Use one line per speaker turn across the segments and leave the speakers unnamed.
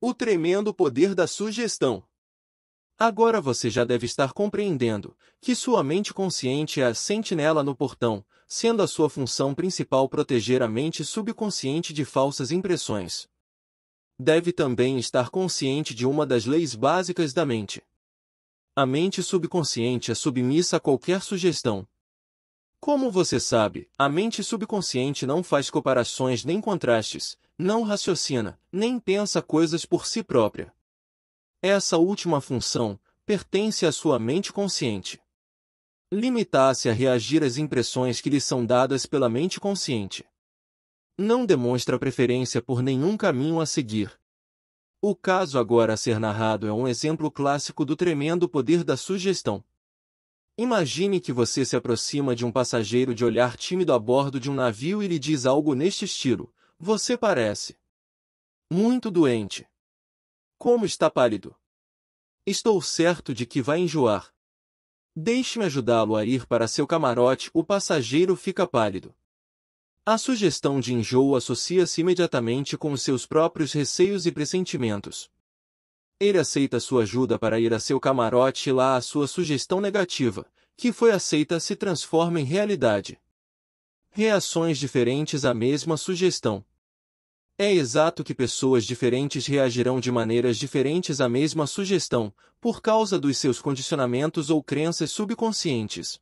O tremendo poder da sugestão. Agora você já deve estar compreendendo que sua mente consciente é a sentinela no portão, sendo a sua função principal proteger a mente subconsciente de falsas impressões. Deve também estar consciente de uma das leis básicas da mente. A mente subconsciente é submissa a qualquer sugestão. Como você sabe, a mente subconsciente não faz comparações nem contrastes, não raciocina, nem pensa coisas por si própria. Essa última função pertence à sua mente consciente. Limita-se a reagir às impressões que lhe são dadas pela mente consciente. Não demonstra preferência por nenhum caminho a seguir. O caso agora a ser narrado é um exemplo clássico do tremendo poder da sugestão. Imagine que você se aproxima de um passageiro de olhar tímido a bordo de um navio e lhe diz algo neste estilo: "Você parece muito doente. Como está pálido. Estou certo de que vai enjoar. Deixe-me ajudá-lo a ir para seu camarote." O passageiro fica pálido. A sugestão de enjoo associa-se imediatamente com os seus próprios receios e pressentimentos. Ele aceita sua ajuda para ir a seu camarote e lá a sua sugestão negativa, que foi aceita, se transforma em realidade. Reações diferentes à mesma sugestão. É exato que pessoas diferentes reagirão de maneiras diferentes à mesma sugestão, por causa dos seus condicionamentos ou crenças subconscientes.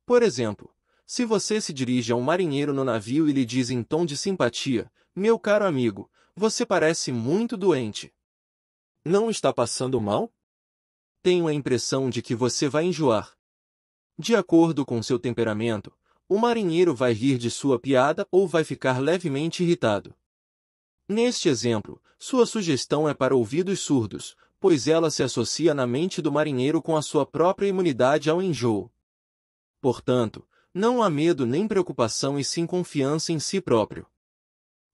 Por exemplo, se você se dirige a um marinheiro no navio e lhe diz em tom de simpatia: "Meu caro amigo, você parece muito doente. Não está passando mal? Tenho a impressão de que você vai enjoar." De acordo com seu temperamento, o marinheiro vai rir de sua piada ou vai ficar levemente irritado. Neste exemplo, sua sugestão é para ouvidos surdos, pois ela se associa na mente do marinheiro com a sua própria imunidade ao enjoo. Portanto, não há medo nem preocupação e sim confiança em si próprio.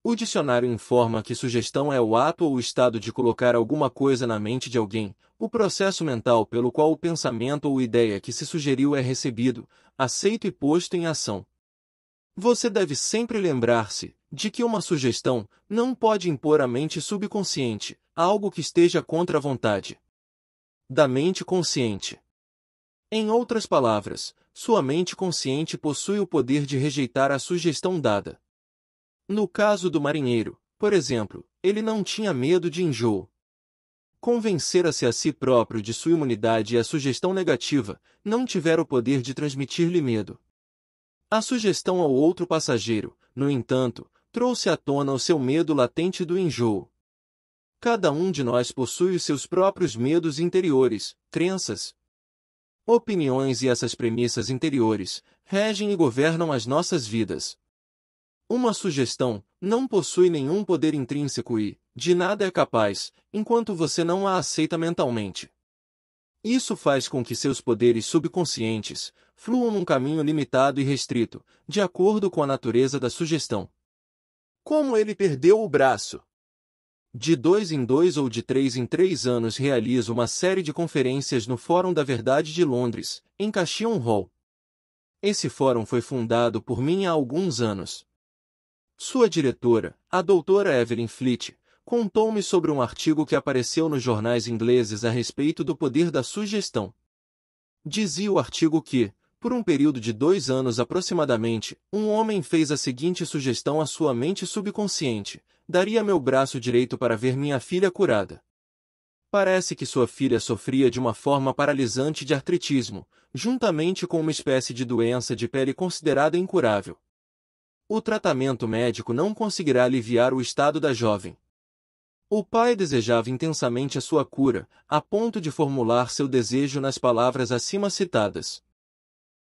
O dicionário informa que sugestão é o ato ou o estado de colocar alguma coisa na mente de alguém, o processo mental pelo qual o pensamento ou ideia que se sugeriu é recebido, aceito e posto em ação. Você deve sempre lembrar-se de que uma sugestão não pode impor à mente subconsciente algo que esteja contra a vontade da mente consciente. Em outras palavras, sua mente consciente possui o poder de rejeitar a sugestão dada. No caso do marinheiro, por exemplo, ele não tinha medo de enjoo. Convencera-se a si próprio de sua imunidade e a sugestão negativa não tivera o poder de transmitir-lhe medo. A sugestão ao outro passageiro, no entanto, trouxe à tona o seu medo latente do enjoo. Cada um de nós possui os seus próprios medos interiores, crenças, opiniões e essas premissas interiores regem e governam as nossas vidas. Uma sugestão não possui nenhum poder intrínseco e, de nada é capaz, enquanto você não a aceita mentalmente. Isso faz com que seus poderes subconscientes fluam num caminho limitado e restrito, de acordo com a natureza da sugestão. Como ele perdeu o braço? De 2 em 2 ou de 3 em 3 anos realizo uma série de conferências no Fórum da Verdade de Londres, em Cashel Hall. Esse fórum foi fundado por mim há alguns anos. Sua diretora, a doutora Evelyn Fleet, contou-me sobre um artigo que apareceu nos jornais ingleses a respeito do poder da sugestão. Dizia o artigo que, por um período de 2 anos aproximadamente, um homem fez a seguinte sugestão à sua mente subconsciente: "Daria meu braço direito para ver minha filha curada." Parece que sua filha sofria de uma forma paralisante de artritismo, juntamente com uma espécie de doença de pele considerada incurável. O tratamento médico não conseguirá aliviar o estado da jovem. O pai desejava intensamente a sua cura, a ponto de formular seu desejo nas palavras acima citadas.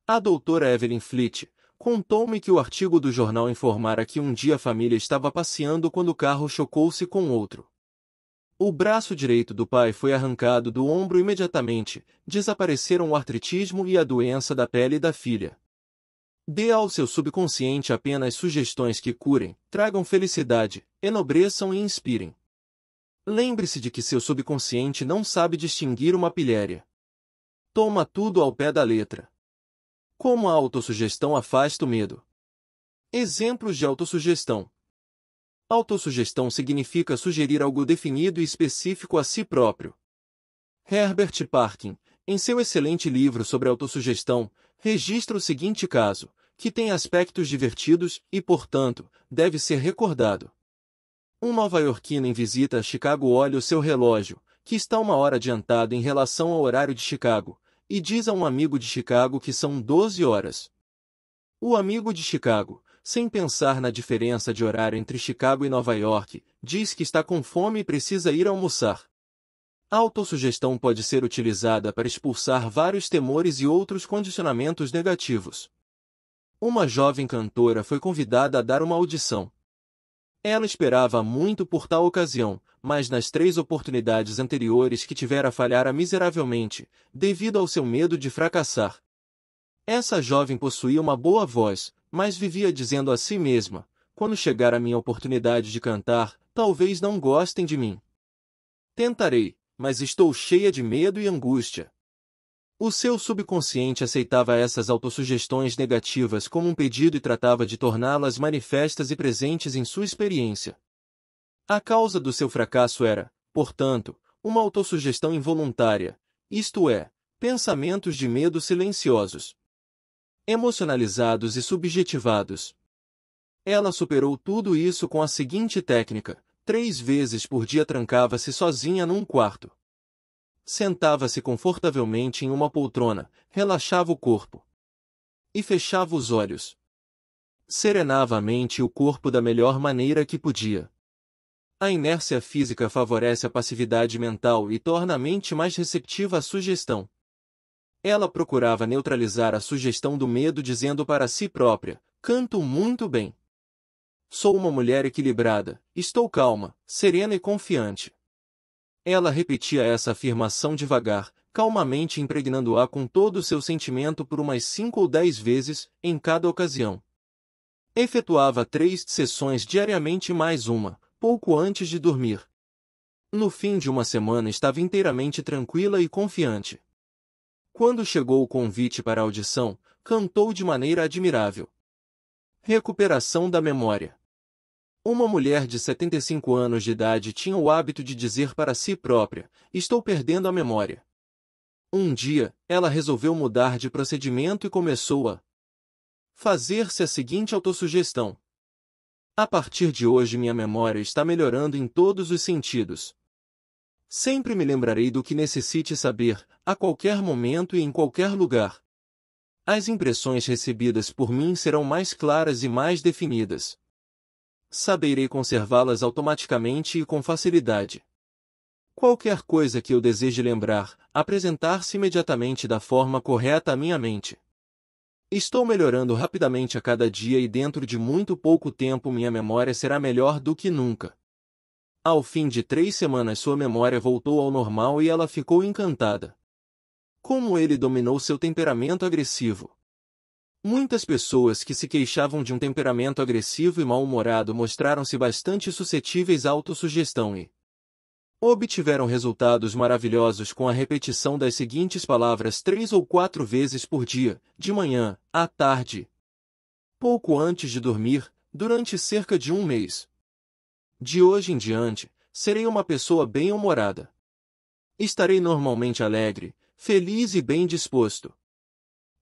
A doutora Evelyn Fleet contou-me que o artigo do jornal informara que um dia a família estava passeando quando o carro chocou-se com outro. O braço direito do pai foi arrancado do ombro imediatamente, desapareceram o artritismo e a doença da pele da filha. Dê ao seu subconsciente apenas sugestões que curem, tragam felicidade, enobreçam e inspirem. Lembre-se de que seu subconsciente não sabe distinguir uma pilhéria. Toma tudo ao pé da letra. Como a autossugestão afasta o medo. Exemplos de autossugestão. Autossugestão significa sugerir algo definido e específico a si próprio. Herbert Parkin, em seu excelente livro sobre autossugestão, registra o seguinte caso, que tem aspectos divertidos e, portanto, deve ser recordado. Um nova-iorquino em visita a Chicago olha o seu relógio, que está 1 hora adiantado em relação ao horário de Chicago, e diz a um amigo de Chicago que são 12 horas. O amigo de Chicago, sem pensar na diferença de horário entre Chicago e Nova York, diz que está com fome e precisa ir almoçar. A autossugestão pode ser utilizada para expulsar vários temores e outros condicionamentos negativos. Uma jovem cantora foi convidada a dar uma audição. Ela esperava muito por tal ocasião, mas nas 3 oportunidades anteriores que tivera falhara miseravelmente, devido ao seu medo de fracassar. Essa jovem possuía uma boa voz, mas vivia dizendo a si mesma, quando chegar a minha oportunidade de cantar, talvez não gostem de mim. Tentarei, mas estou cheia de medo e angústia. O seu subconsciente aceitava essas autossugestões negativas como um pedido e tratava de torná-las manifestas e presentes em sua experiência. A causa do seu fracasso era, portanto, uma autossugestão involuntária, isto é, pensamentos de medo silenciosos, emocionalizados e subjetivados. Ela superou tudo isso com a seguinte técnica: 3 vezes por dia trancava-se sozinha num quarto. Sentava-se confortavelmente em uma poltrona, relaxava o corpo e fechava os olhos. Serenava a mente e o corpo da melhor maneira que podia. A inércia física favorece a passividade mental e torna a mente mais receptiva à sugestão. Ela procurava neutralizar a sugestão do medo dizendo para si própria: canto muito bem. Sou uma mulher equilibrada, estou calma, serena e confiante. Ela repetia essa afirmação devagar, calmamente impregnando-a com todo o seu sentimento por umas 5 ou 10 vezes, em cada ocasião. Efetuava 3 sessões diariamente mais uma, pouco antes de dormir. No fim de uma semana estava inteiramente tranquila e confiante. Quando chegou o convite para a audição, cantou de maneira admirável. Recuperação da memória. Uma mulher de 75 anos de idade tinha o hábito de dizer para si própria: estou perdendo a memória. Um dia, ela resolveu mudar de procedimento e começou a fazer-se a seguinte autossugestão: a partir de hoje minha memória está melhorando em todos os sentidos. Sempre me lembrarei do que necessite saber, a qualquer momento e em qualquer lugar. As impressões recebidas por mim serão mais claras e mais definidas. Saberei conservá-las automaticamente e com facilidade. Qualquer coisa que eu deseje lembrar, apresentar-se imediatamente da forma correta à minha mente. Estou melhorando rapidamente a cada dia e dentro de muito pouco tempo minha memória será melhor do que nunca. Ao fim de 3 semanas sua memória voltou ao normal e ela ficou encantada. Como ele dominou seu temperamento agressivo. Muitas pessoas que se queixavam de um temperamento agressivo e mal-humorado mostraram-se bastante suscetíveis à autossugestão e obtiveram resultados maravilhosos com a repetição das seguintes palavras 3 ou 4 vezes por dia, de manhã, à tarde, pouco antes de dormir, durante cerca de 1 mês. De hoje em diante, serei uma pessoa bem-humorada. Estarei normalmente alegre, feliz e bem disposto.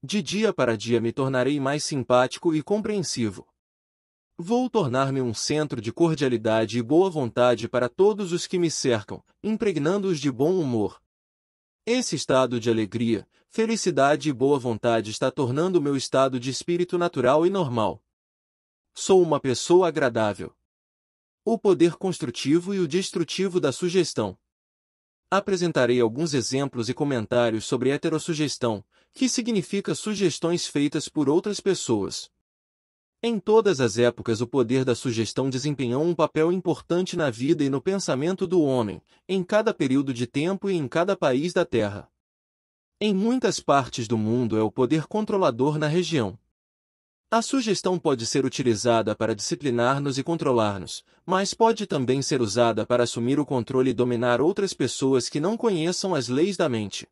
De dia para dia me tornarei mais simpático e compreensivo. Vou tornar-me um centro de cordialidade e boa vontade para todos os que me cercam, impregnando-os de bom humor. Esse estado de alegria, felicidade e boa vontade está tornando o meu estado de espírito natural e normal. Sou uma pessoa agradável. O poder construtivo e o destrutivo da sugestão. Apresentarei alguns exemplos e comentários sobre heterossugestão, que significa sugestões feitas por outras pessoas. Em todas as épocas o poder da sugestão desempenhou um papel importante na vida e no pensamento do homem, em cada período de tempo e em cada país da Terra. Em muitas partes do mundo é o poder controlador na região. A sugestão pode ser utilizada para disciplinar-nos e controlar-nos, mas pode também ser usada para assumir o controle e dominar outras pessoas que não conheçam as leis da mente.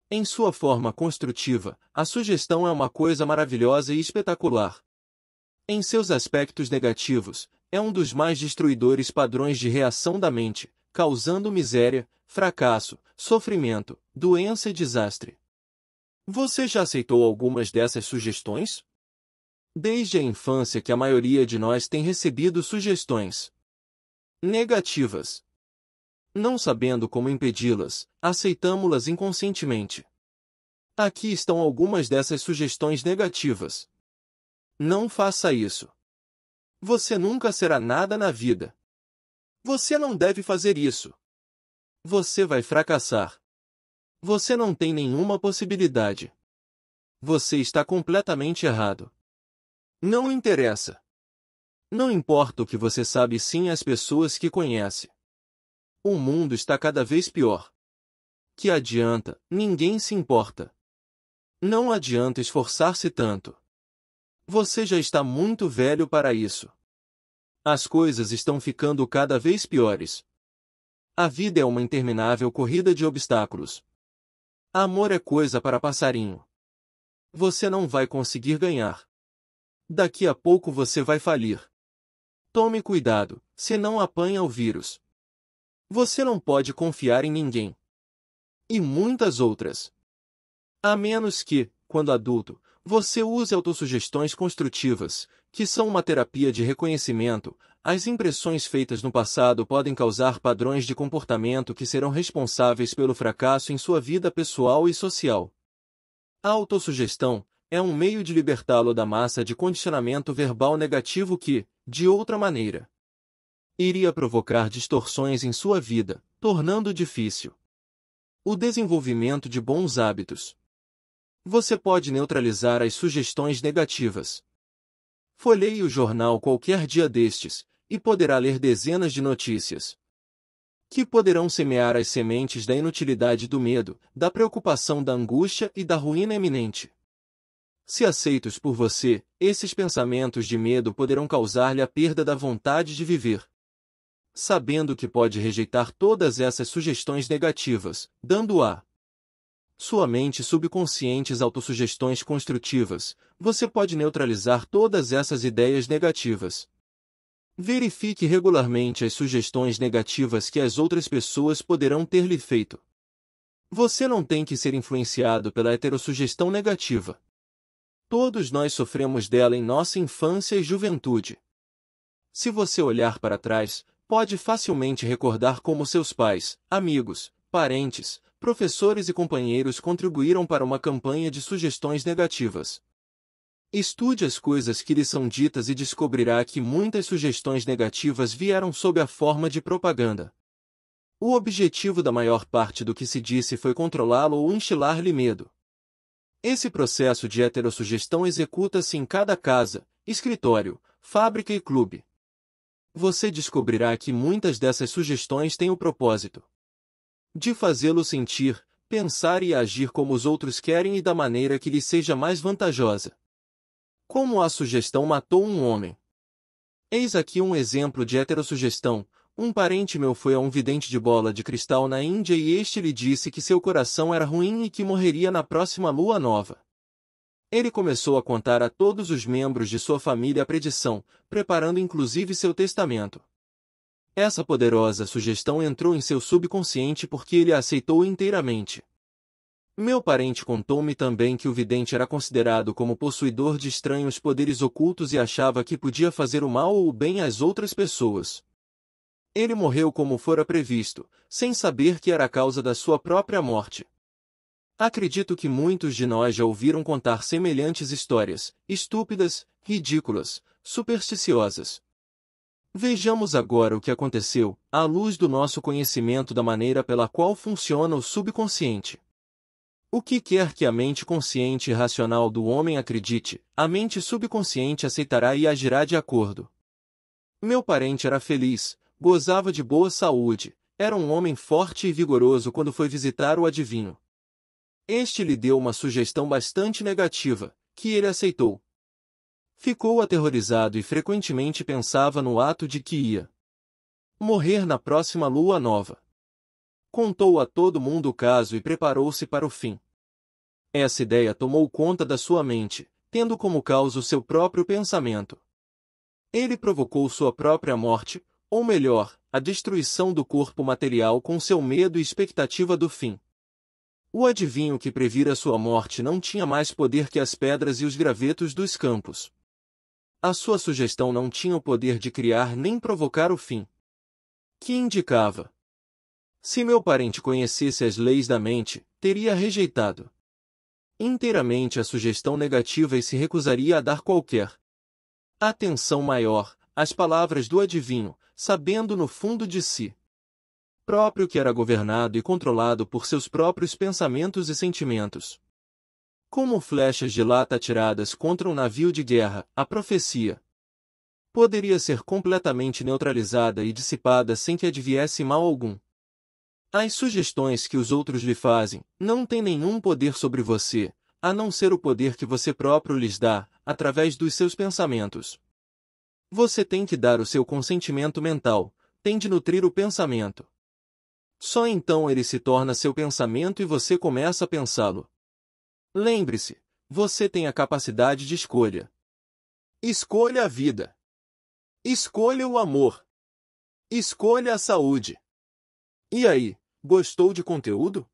Em sua forma construtiva, a sugestão é uma coisa maravilhosa e espetacular. Em seus aspectos negativos, é um dos mais destruidores padrões de reação da mente, causando miséria, fracasso, sofrimento, doença e desastre. Você já aceitou algumas dessas sugestões? Desde a infância que a maioria de nós tem recebido sugestões negativas. Não sabendo como impedi-las, aceitamo-las inconscientemente. Aqui estão algumas dessas sugestões negativas. Não faça isso. Você nunca será nada na vida. Você não deve fazer isso. Você vai fracassar. Você não tem nenhuma possibilidade. Você está completamente errado. Não interessa. Não importa o que você sabe, sim as pessoas que conhece. O mundo está cada vez pior. Que adianta, ninguém se importa. Não adianta esforçar-se tanto. Você já está muito velho para isso. As coisas estão ficando cada vez piores. A vida é uma interminável corrida de obstáculos. Amor é coisa para passarinho. Você não vai conseguir ganhar. Daqui a pouco você vai falir. Tome cuidado, senão apanha o vírus. Você não pode confiar em ninguém. E muitas outras. A menos que, quando adulto, você use autossugestões construtivas, que são uma terapia de reconhecimento. As impressões feitas no passado podem causar padrões de comportamento que serão responsáveis pelo fracasso em sua vida pessoal e social. A autossugestão é um meio de libertá-lo da massa de condicionamento verbal negativo que, de outra maneira, iria provocar distorções em sua vida, tornando difícil o desenvolvimento de bons hábitos. Você pode neutralizar as sugestões negativas. Folheie o jornal qualquer dia destes, e poderá ler dezenas de notícias que poderão semear as sementes da inutilidade do medo, da preocupação, da angústia e da ruína iminente. Se aceitos por você, esses pensamentos de medo poderão causar-lhe a perda da vontade de viver. Sabendo que pode rejeitar todas essas sugestões negativas, dando a sua mente subconsciente autossugestões construtivas, você pode neutralizar todas essas ideias negativas. Verifique regularmente as sugestões negativas que as outras pessoas poderão ter lhe feito. Você não tem que ser influenciado pela heterossugestão negativa. Todos nós sofremos dela em nossa infância e juventude. Se você olhar para trás, pode facilmente recordar como seus pais, amigos, parentes, professores e companheiros contribuíram para uma campanha de sugestões negativas. Estude as coisas que lhe são ditas e descobrirá que muitas sugestões negativas vieram sob a forma de propaganda. O objetivo da maior parte do que se disse foi controlá-lo ou instilar-lhe medo. Esse processo de heterossugestão executa-se em cada casa, escritório, fábrica e clube. Você descobrirá que muitas dessas sugestões têm o propósito de fazê-lo sentir, pensar e agir como os outros querem e da maneira que lhe seja mais vantajosa. Como a sugestão matou um homem. Eis aqui um exemplo de heterossugestão. Um parente meu foi a um vidente de bola de cristal na Índia e este lhe disse que seu coração era ruim e que morreria na próxima lua nova. Ele começou a contar a todos os membros de sua família a predição, preparando inclusive seu testamento. Essa poderosa sugestão entrou em seu subconsciente porque ele a aceitou inteiramente. Meu parente contou-me também que o vidente era considerado como possuidor de estranhos poderes ocultos e achava que podia fazer o mal ou o bem às outras pessoas. Ele morreu como fora previsto, sem saber que era a causa da sua própria morte. Acredito que muitos de nós já ouviram contar semelhantes histórias, estúpidas, ridículas, supersticiosas. Vejamos agora o que aconteceu, à luz do nosso conhecimento da maneira pela qual funciona o subconsciente. O que quer que a mente consciente e racional do homem acredite, a mente subconsciente aceitará e agirá de acordo. Meu parente era feliz, gozava de boa saúde, era um homem forte e vigoroso quando foi visitar o adivinho. Este lhe deu uma sugestão bastante negativa, que ele aceitou. Ficou aterrorizado e frequentemente pensava no ato de que ia morrer na próxima lua nova. Contou a todo mundo o caso e preparou-se para o fim. Essa ideia tomou conta da sua mente, tendo como causa o seu próprio pensamento. Ele provocou sua própria morte, ou melhor, a destruição do corpo material com seu medo e expectativa do fim. O adivinho que previra sua morte não tinha mais poder que as pedras e os gravetos dos campos. A sua sugestão não tinha o poder de criar nem provocar o fim. Que indicava? Se meu parente conhecesse as leis da mente, teria rejeitado inteiramente a sugestão negativa e se recusaria a dar qualquer atenção maior às palavras do adivinho, sabendo no fundo de si próprio que era governado e controlado por seus próprios pensamentos e sentimentos. Como flechas de lata atiradas contra um navio de guerra, a profecia poderia ser completamente neutralizada e dissipada sem que adviesse mal algum. As sugestões que os outros lhe fazem não têm nenhum poder sobre você, a não ser o poder que você próprio lhes dá, através dos seus pensamentos. Você tem que dar o seu consentimento mental, tem de nutrir o pensamento. Só então ele se torna seu pensamento e você começa a pensá-lo. Lembre-se, você tem a capacidade de escolha. Escolha a vida. Escolha o amor. Escolha a saúde. E aí, gostou de conteúdo?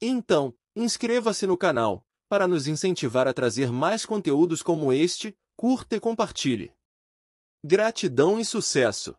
Então, inscreva-se no canal, para nos incentivar a trazer mais conteúdos como este, curta e compartilhe. Gratidão e sucesso!